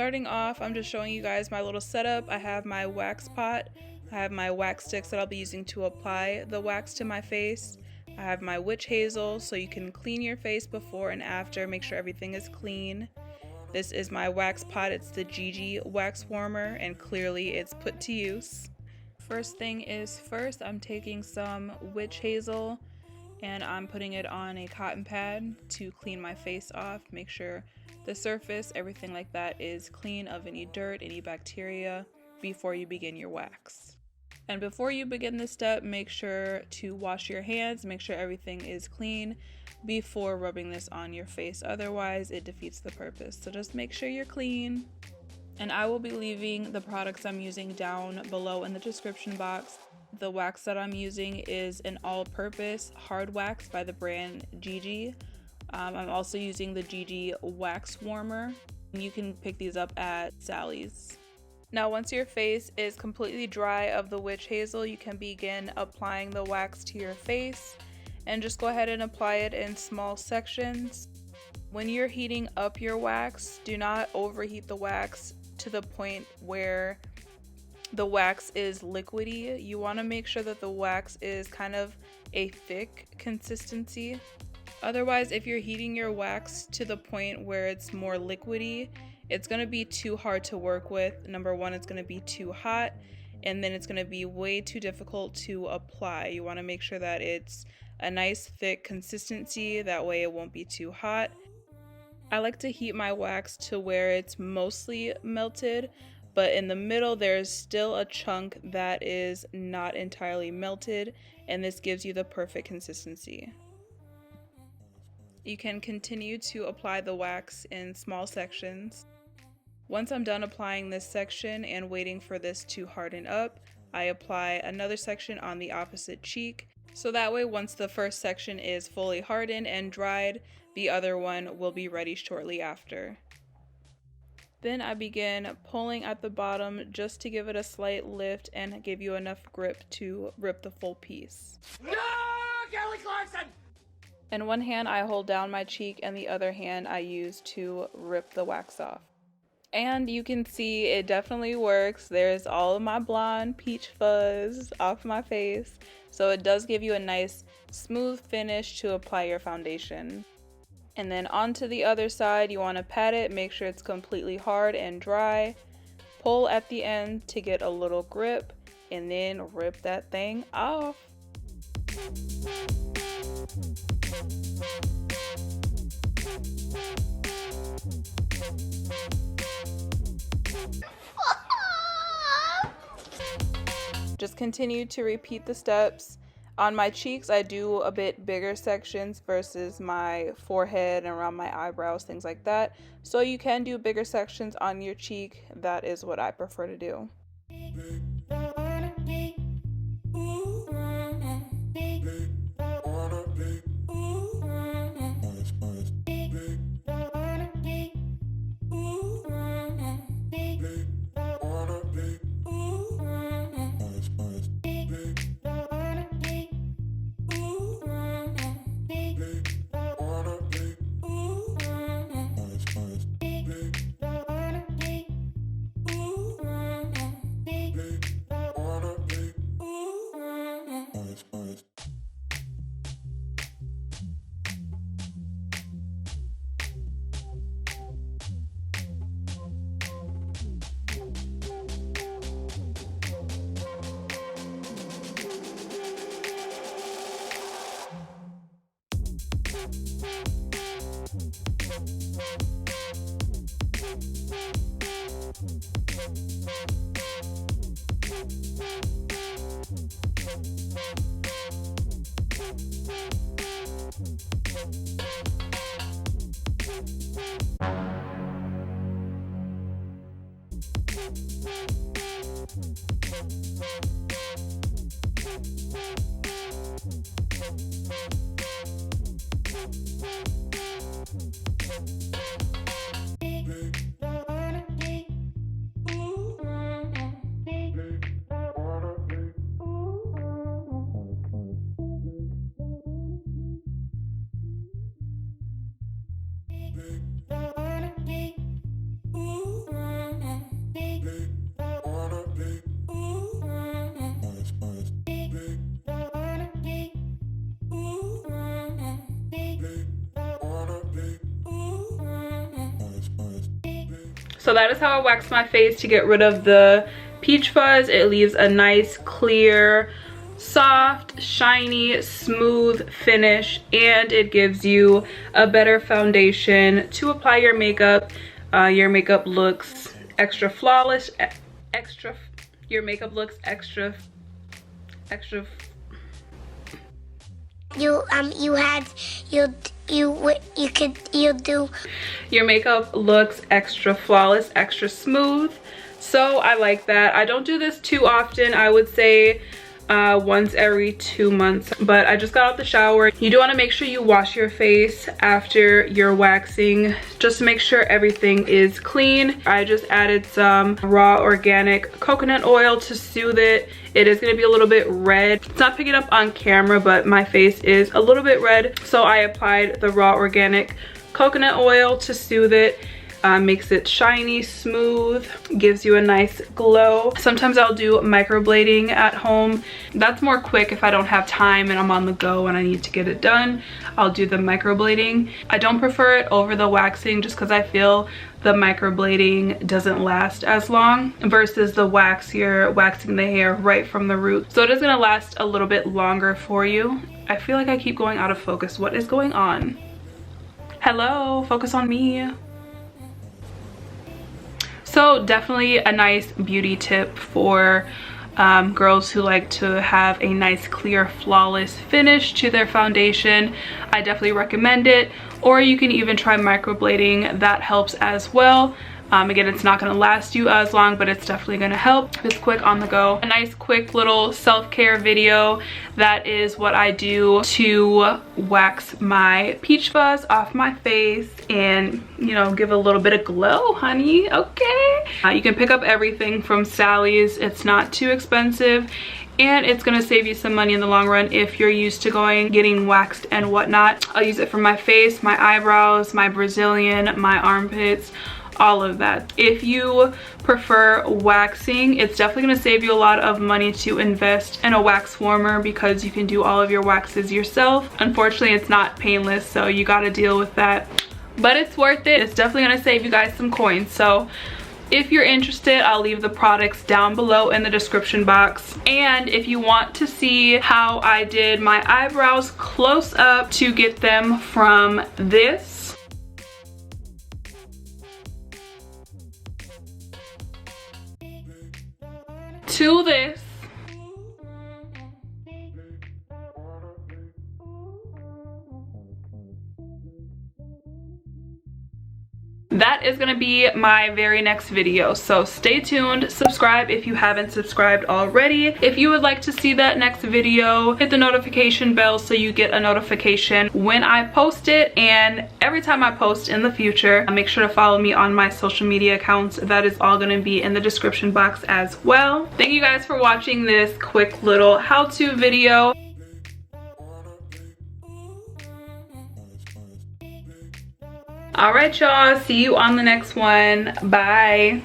Starting off, I'm just showing you guys my little setup. I have my wax pot. I have my wax sticks that I'll be using to apply the wax to my face. I have my witch hazel so you can clean your face before and after, make sure everything is clean. This is my wax pot. It's the Gigi wax warmer, and clearly it's put to use. First thing is first, I'm taking some witch hazel and I'm putting it on a cotton pad to clean my face off, make sure the surface, everything like that is clean of any dirt, any bacteria before you begin your wax. And before you begin this step, make sure to wash your hands, make sure everything is clean before rubbing this on your face. Otherwise, it defeats the purpose. So just make sure you're clean. And I will be leaving the products I'm using down below in the description box. The wax that I'm using is an all-purpose hard wax by the brand Gigi. I'm also using the Gigi wax warmer. You can pick these up at Sally's. Now once your face is completely dry of the witch hazel, you can begin applying the wax to your face, and just go ahead and apply it in small sections. When you're heating up your wax, do not overheat the wax to the point where the wax is liquidy. You want to make sure that the wax is kind of a thick consistency. Otherwise, if you're heating your wax to the point where it's more liquidy, it's going to be too hard to work with. Number one, it's going to be too hot, and then it's going to be way too difficult to apply. You want to make sure that it's a nice thick consistency, that way it won't be too hot. I like to heat my wax to where it's mostly melted, but in the middle there's still a chunk that is not entirely melted, and this gives you the perfect consistency. You can continue to apply the wax in small sections. Once I'm done applying this section and waiting for this to harden up, I apply another section on the opposite cheek. So that way, once the first section is fully hardened and dried, the other one will be ready shortly after. Then I begin pulling at the bottom just to give it a slight lift and give you enough grip to rip the full piece. No, Kelly Clarkson! In one hand I hold down my cheek, and the other hand I use to rip the wax off. And you can see it definitely works. There's all of my blonde peach fuzz off my face. So it does give you a nice smooth finish to apply your foundation. And then onto the other side, you want to pat it, make sure it's completely hard and dry. Pull at the end to get a little grip, and then rip that thing off. Just continue to repeat the steps. On my cheeks, I do a bit bigger sections versus my forehead and around my eyebrows, things like that. So you can do bigger sections on your cheek. That is what I prefer to do. So that is how I wax my face to get rid of the peach fuzz. It leaves a nice, clear, soft, shiny, smooth finish, and it gives you a better foundation to apply your makeup. Your makeup looks extra flawless, your makeup looks extra your makeup looks extra flawless, extra smooth. So I like that. I don't do this too often. I would say once every 2 months, but I just got out the shower. You do want to make sure you wash your face after you're waxing, just to make sure everything is clean. I just added some raw organic coconut oil to soothe it. It is going to be a little bit red. It's not picking up on camera, but my face is a little bit red, so I applied the raw organic coconut oil to soothe it. Makes it shiny, smooth, gives you a nice glow. Sometimes I'll do microblading at home. That's more quick if I don't have time and I'm on the go and I need to get it done. I'll do the microblading. I don't prefer it over the waxing just because I feel the microblading doesn't last as long versus the wax. You're waxing the hair right from the root, so it is going to last a little bit longer for you. I feel like I keep going out of focus. What is going on? Hello, focus on me. So definitely a nice beauty tip for girls who like to have a nice, clear, flawless finish to their foundation. I definitely recommend it. Or you can even try microblading. That helps as well. Again, it's not going to last you as long, but it's definitely going to help. Just quick on the go. A nice quick little self-care video. That is what I do to wax my peach fuzz off my face and, you know, give a little bit of glow, honey. Okay. You can pick up everything from Sally's. It's not too expensive. And it's gonna save you some money in the long run if you're used to getting waxed and whatnot. I'll use it for my face, my eyebrows, my Brazilian, my armpits, all of that. If you prefer waxing, it's definitely going to save you a lot of money to invest in a wax warmer because you can do all of your waxes yourself. Unfortunately, it's not painless, so you got to deal with that, but it's worth it. It's definitely going to save you guys some coins. So if you're interested, I'll leave the products down below in the description box. And if you want to see how I did my eyebrows close up to get them from this to this, that is going to be my very next video, so stay tuned. Subscribe if you haven't subscribed already. If you would like to see that next video, hit the notification bell so you get a notification when I post it, and every time I post in the future. Make sure to follow me on my social media accounts. That is all going to be in the description box as well. Thank you guys for watching this quick little how-to video. All right, y'all, see you on the next one. Bye.